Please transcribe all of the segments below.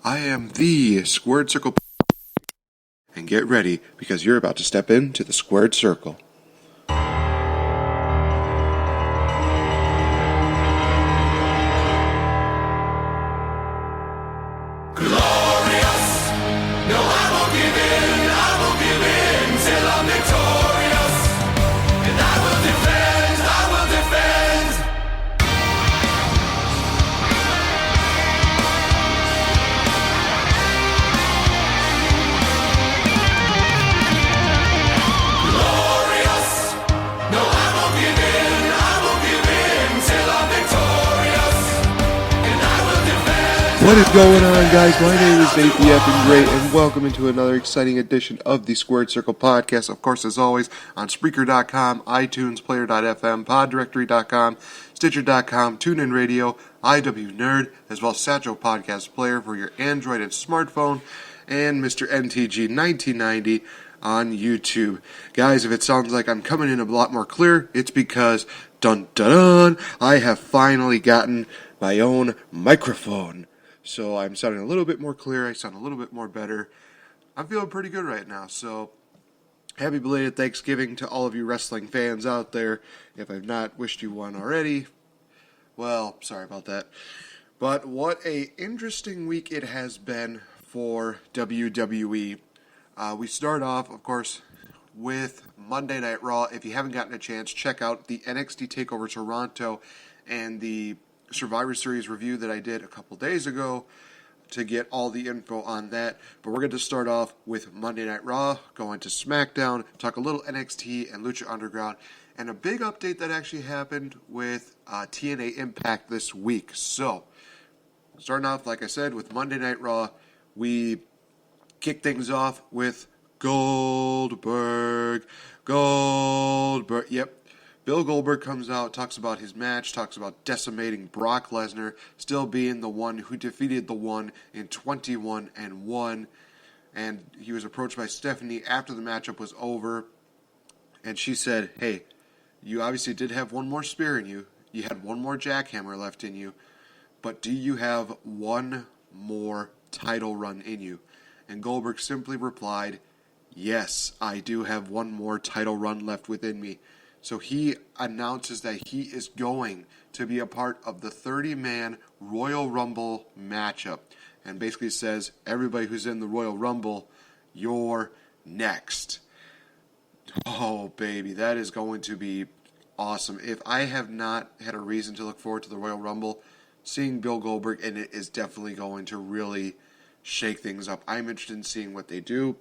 I am the Squared Circle. And get ready, because you're about to step into the Squared Circle. What is going on, guys? My name is Nate the Effing Great, and welcome into another exciting edition of the Squared Circle Podcast. Of course, as always, on Spreaker.com, iTunes, Player.fm, PodDirectory.com, Stitcher.com, TuneIn Radio, IW Nerd, as well as Satchel Podcast Player for your Android and smartphone, and Mr. NTG 1990 on YouTube. Guys, if it sounds like I'm coming in a lot more clear, it's because, dun dun dun, I have finally gotten my own microphone. So I'm sounding a little bit more clear. I sound a little bit more better. I'm feeling pretty good right now. So happy belated Thanksgiving to all of you wrestling fans out there. If I've not wished you one already, well, sorry about that. But what a interesting week it has been for WWE. We start off, of course, with Monday Night Raw. If you haven't gotten a chance, check out the NXT TakeOver Toronto and the Survivor Series review that I did a couple days ago to get all the info on that. But we're going to start off with Monday Night Raw, go into SmackDown, talk a little NXT and Lucha Underground, and a big update that actually happened with TNA Impact this week. So, starting off, like I said, with Monday Night Raw, we kick things off with Goldberg. Yep. Bill Goldberg comes out, talks about his match, talks about decimating Brock Lesnar, still being the one who defeated the One in 21-1. And he was approached by Stephanie after the matchup was over. And she said, hey, you obviously did have one more spear in you. You had one more jackhammer left in you. But do you have one more title run in you? And Goldberg simply replied, yes, I do have one more title run left within me. So he announces that he is going to be a part of the 30-man Royal Rumble matchup. And basically says, everybody who's in the Royal Rumble, you're next. Oh, baby, that is going to be awesome. If I have not had a reason to look forward to the Royal Rumble, seeing Bill Goldberg in it is definitely going to really shake things up. I'm interested in seeing what they do.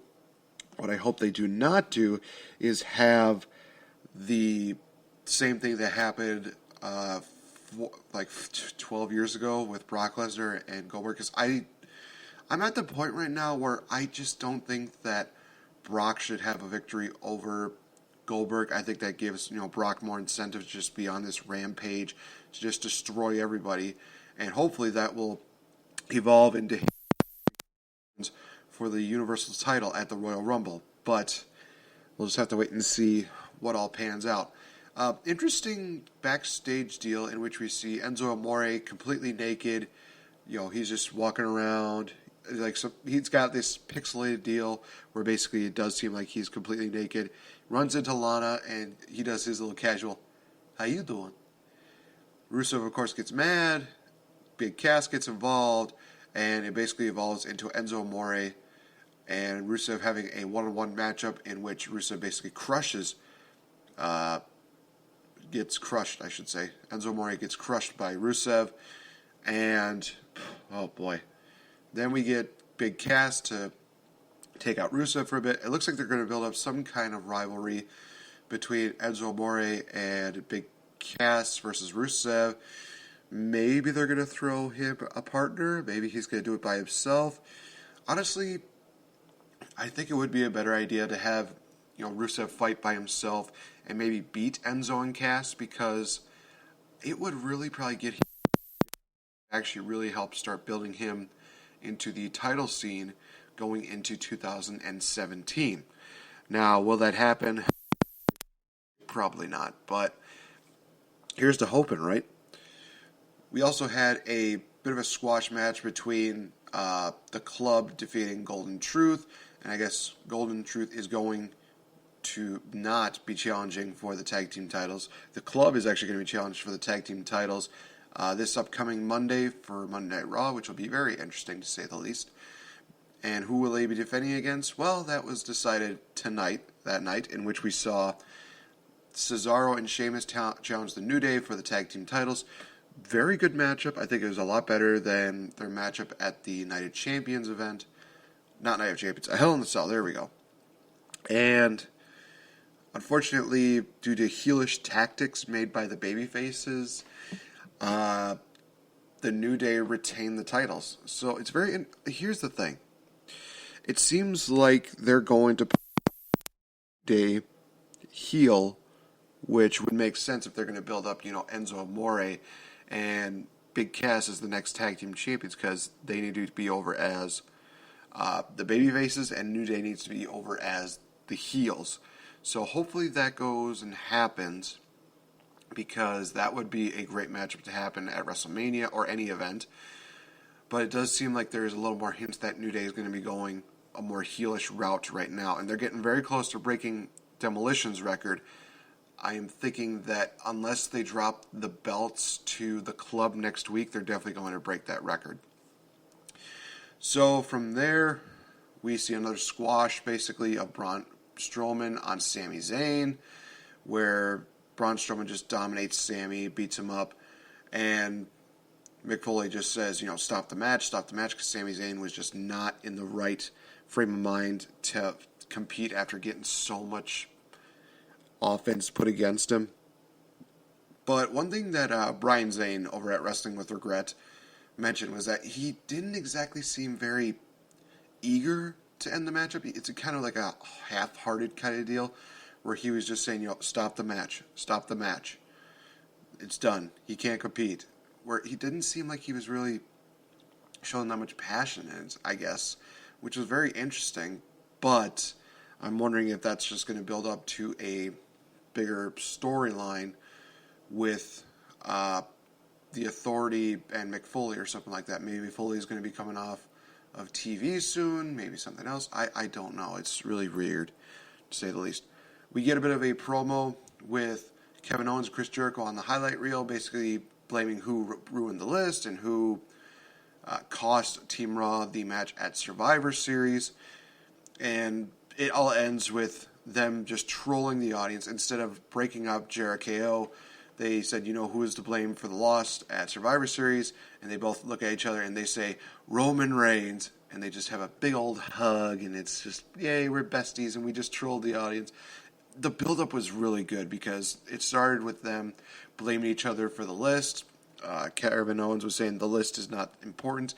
What I hope they do not do is have the same thing that happened like 12 years ago with Brock Lesnar and Goldberg, because I'm at the point right now where I just don't think that Brock should have a victory over Goldberg. I think that gives Brock more incentive to just be on this rampage, to just destroy everybody, and hopefully that will evolve into for the Universal title at the Royal Rumble. But we'll just have to wait and see what all pans out. Interesting backstage deal in which we see Enzo Amore completely naked. He's just walking around. He's got this pixelated deal where basically it does seem like he's completely naked. Runs into Lana and he does his little casual, how you doing? Rusev, of course, gets mad. Big Cass gets involved. And it basically evolves into Enzo Amore and Rusev having a one-on-one matchup in which Rusev basically gets crushed, I should say. Enzo Amore gets crushed by Rusev, and, oh boy. Then we get Big Cass to take out Rusev for a bit. It looks like they're going to build up some kind of rivalry between Enzo Amore and Big Cass versus Rusev. Maybe they're going to throw him a partner. Maybe he's going to do it by himself. Honestly, I think it would be a better idea to have Rusev fight by himself and maybe beat Enzo and Cass, because it would really probably get him, actually really help start building him into the title scene going into 2017. Now, will that happen? Probably not, but here's to hoping, right? We also had a bit of a squash match between the Club defeating Golden Truth, and I guess Golden Truth is going to not be challenging for the tag team titles. The Club is actually going to be challenged for the tag team titles this upcoming Monday for Monday Night Raw, which will be very interesting to say the least. And who will they be defending against? Well, that was decided that night, in which we saw Cesaro and Sheamus challenge the New Day for the tag team titles. Very good matchup. I think it was a lot better than their matchup at the Night of Champions event. Not Night of Champions, a Hell in the Cell, there we go. And unfortunately, due to heelish tactics made by the babyfaces, the New Day retained the titles. So it's here's the thing. It seems like they're going to put Day heel, which would make sense if they're going to build up, Enzo Amore and Big Cass as the next tag team champions, because they need to be over as the babyfaces, and New Day needs to be over as the heels. So hopefully that goes and happens, because that would be a great matchup to happen at WrestleMania or any event. But it does seem like there's a little more hints that New Day is going to be going a more heelish route right now, and they're getting very close to breaking Demolition's record. I am thinking that unless they drop the belts to the Club next week, they're definitely going to break that record. So from there, we see another squash, basically, of Braun Strowman on Sami Zayn, where Braun Strowman just dominates Sami, beats him up, and Mick Foley just says, stop the match, because Sami Zayn was just not in the right frame of mind to compete after getting so much offense put against him. But one thing that Brian Zane over at Wrestling with Regret mentioned was that he didn't exactly seem very eager to end the matchup. It's kind of like a half-hearted kind of deal, where he was just saying, stop the match, it's done, he can't compete. Where he didn't seem like he was really showing that much passion in it, I guess, which was very interesting. But I'm wondering if that's just going to build up to a bigger storyline with the Authority and Mick Foley or something like that. Maybe Foley is going to be coming off of TV soon, maybe something else. I don't know. It's really weird, to say the least. We get a bit of a promo with Kevin Owens and Chris Jericho on the highlight reel, basically blaming who ruined the list and who cost Team Raw the match at Survivor Series. And it all ends with them just trolling the audience. Instead of breaking up Jericho, they said, who is to blame for the loss at Survivor Series? And they both look at each other and they say, Roman Reigns. And they just have a big old hug, and it's just, yay, we're besties, and we just trolled the audience. The build-up was really good, because it started with them blaming each other for the list. Kevin Owens was saying the list is not important,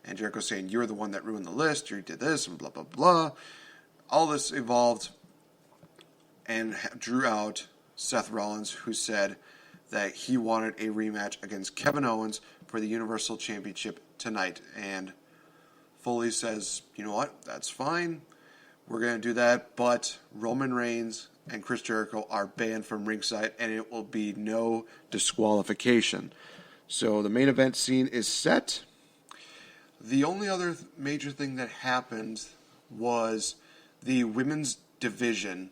and Jericho saying, you're the one that ruined the list, you did this, and blah, blah, blah. All this evolved and drew out Seth Rollins, who said that he wanted a rematch against Kevin Owens for the Universal Championship tonight. And Foley says, you know what, that's fine, we're going to do that, but Roman Reigns and Chris Jericho are banned from ringside, and it will be no disqualification. So the main event scene is set. The only other major thing that happened was the women's division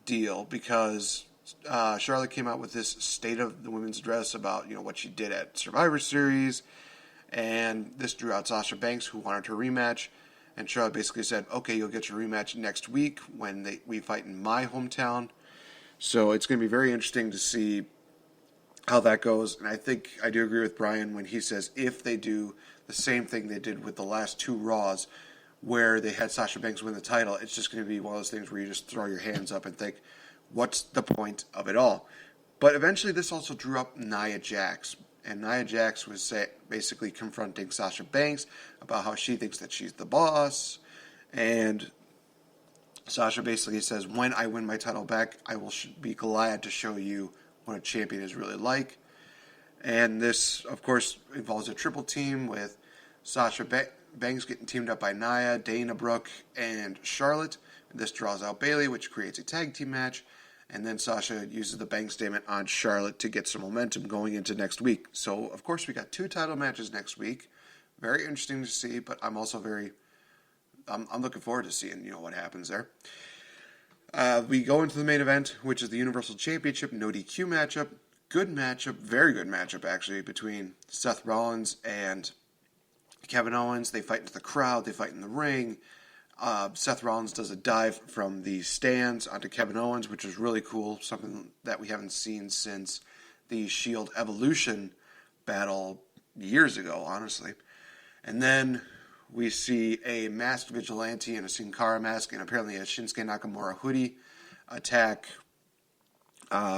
deal, because Charlotte came out with this state of the women's dress about what she did at Survivor Series, and this drew out Sasha Banks, who wanted her rematch. And Charlotte basically said, okay, you'll get your rematch next week when we fight in my hometown. So it's going to be very interesting to see how that goes. And I think I do agree with Brian when he says if they do the same thing they did with the last two Raws, where they had Sasha Banks win the title, it's just going to be one of those things where you just throw your hands up and think, what's the point of it all? But eventually this also drew up Nia Jax. And Nia Jax was basically confronting Sasha Banks about how she thinks that she's the boss. And Sasha basically says, when I win my title back, I will be glad to show you what a champion is really like. And this, of course, involves a triple team with Sasha Banks getting teamed up by Nia, Dana Brooke, and Charlotte. And this draws out Bayley, which creates a tag team match. And then Sasha uses the bank statement on Charlotte to get some momentum going into next week. So, of course, we got two title matches next week. Very interesting to see, but I'm also I'm looking forward to seeing, what happens there. We go into the main event, which is the Universal Championship no DQ matchup. Good matchup, very good matchup actually, between Seth Rollins and Kevin Owens. They fight into the crowd, they fight in the ring. Seth Rollins does a dive from the stands onto Kevin Owens, which is really cool, something that we haven't seen since the Shield Evolution battle years ago, honestly. And then we see a masked vigilante in a Sin Cara mask and apparently a Shinsuke Nakamura hoodie attack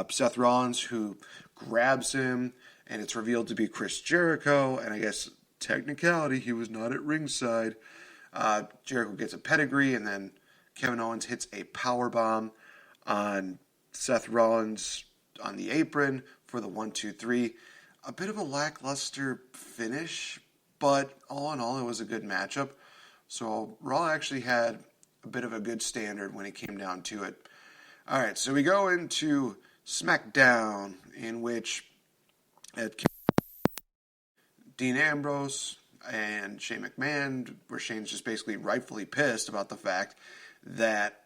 Seth Rollins, who grabs him, and it's revealed to be Chris Jericho, and I guess technicality, he was not at ringside. Jericho gets a pedigree, and then Kevin Owens hits a powerbomb on Seth Rollins on the apron for the 1-2-3. A bit of a lackluster finish, but all in all, it was a good matchup. So Raw actually had a bit of a good standard when it came down to it. All right, so we go into SmackDown, in which Dean Ambrose and Shane McMahon, where Shane's just basically rightfully pissed about the fact that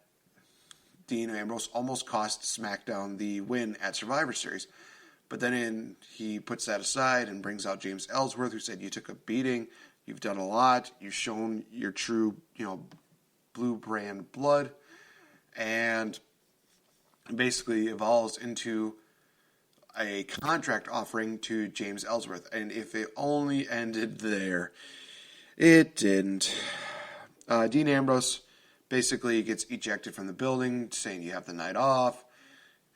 Dean Ambrose almost cost SmackDown the win at Survivor Series. But then he puts that aside and brings out James Ellsworth, who said, "You took a beating, you've done a lot, you've shown your true, blue brand blood," and basically evolves into a contract offering to James Ellsworth. And if it only ended there, it didn't. Dean Ambrose basically gets ejected from the building, saying you have the night off.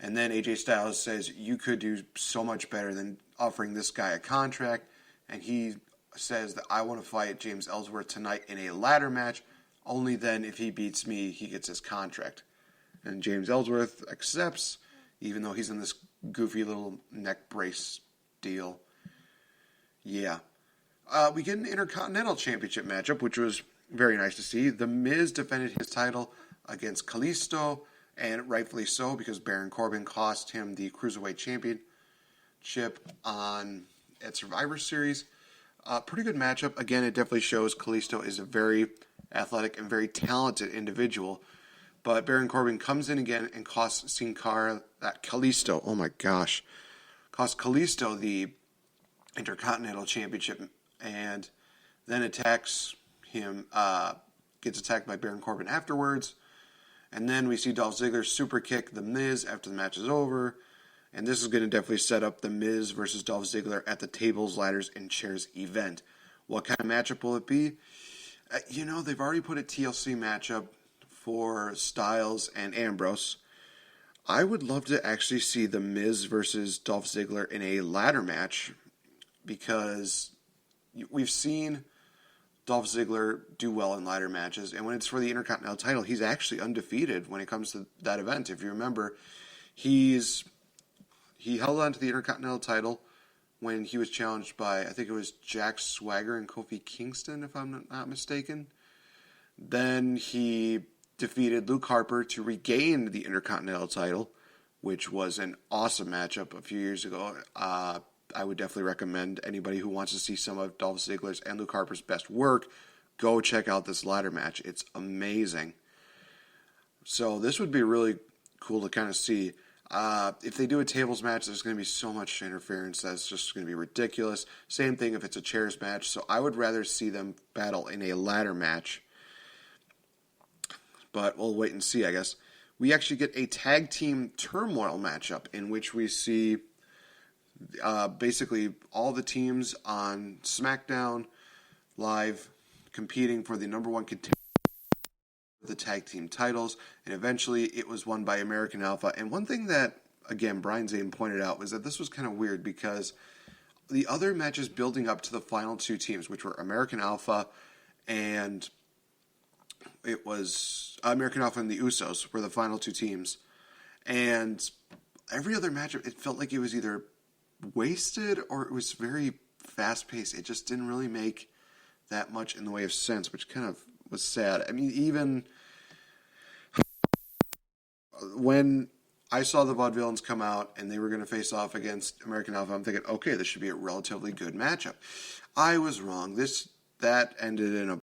And then AJ Styles says, you could do so much better than offering this guy a contract. And he says that I want to fight James Ellsworth tonight in a ladder match. Only then, if he beats me, he gets his contract. And James Ellsworth accepts, even though he's in this goofy little neck brace deal. Yeah. We get an Intercontinental Championship matchup, which was very nice to see. The Miz defended his title against Kalisto, and rightfully so, because Baron Corbin cost him the Cruiserweight Championship at Survivor Series. Pretty good matchup. Again, it definitely shows Kalisto is a very athletic and very talented individual. But Baron Corbin comes in again and costs Sin Cara, Kalisto, oh my gosh, costs Kalisto the Intercontinental Championship, and then attacks him, gets attacked by Baron Corbin afterwards. And then we see Dolph Ziggler super kick The Miz after the match is over. And this is going to definitely set up The Miz versus Dolph Ziggler at the Tables, Ladders, and Chairs event. What kind of matchup will it be? They've already put a TLC matchup for Styles and Ambrose. I would love to actually see The Miz versus Dolph Ziggler in a ladder match, because we've seen Dolph Ziggler do well in ladder matches, and when it's for the Intercontinental title, he's actually undefeated when it comes to that event. If you remember, he held on to the Intercontinental title when he was challenged by, I think it was Jack Swagger and Kofi Kingston, if I'm not mistaken. Then he defeated Luke Harper to regain the Intercontinental title, which was an awesome matchup a few years ago. I would definitely recommend anybody who wants to see some of Dolph Ziggler's and Luke Harper's best work, go check out this ladder match. It's amazing. So this would be really cool to kind of see. If they do a tables match, there's going to be so much interference that's just going to be ridiculous. Same thing if it's a chairs match. So I would rather see them battle in a ladder match. But we'll wait and see, I guess. We actually get a tag team turmoil matchup in which we see basically all the teams on SmackDown Live competing for the number one contender of the tag team titles, and eventually it was won by American Alpha. And one thing that, again, Brian Zane pointed out was that this was kind of weird, because the other matches building up to the final two teams, which were American Alpha and it was American Alpha and the Usos were the final two teams, and every other matchup, it felt like it was either wasted or it was very fast-paced. It just didn't really make that much in the way of sense, which kind of was sad. I mean, even when I saw the Vaudevillains come out and they were going to face off against American Alpha, I'm thinking, okay, this should be a relatively good matchup. I was wrong. This that ended in a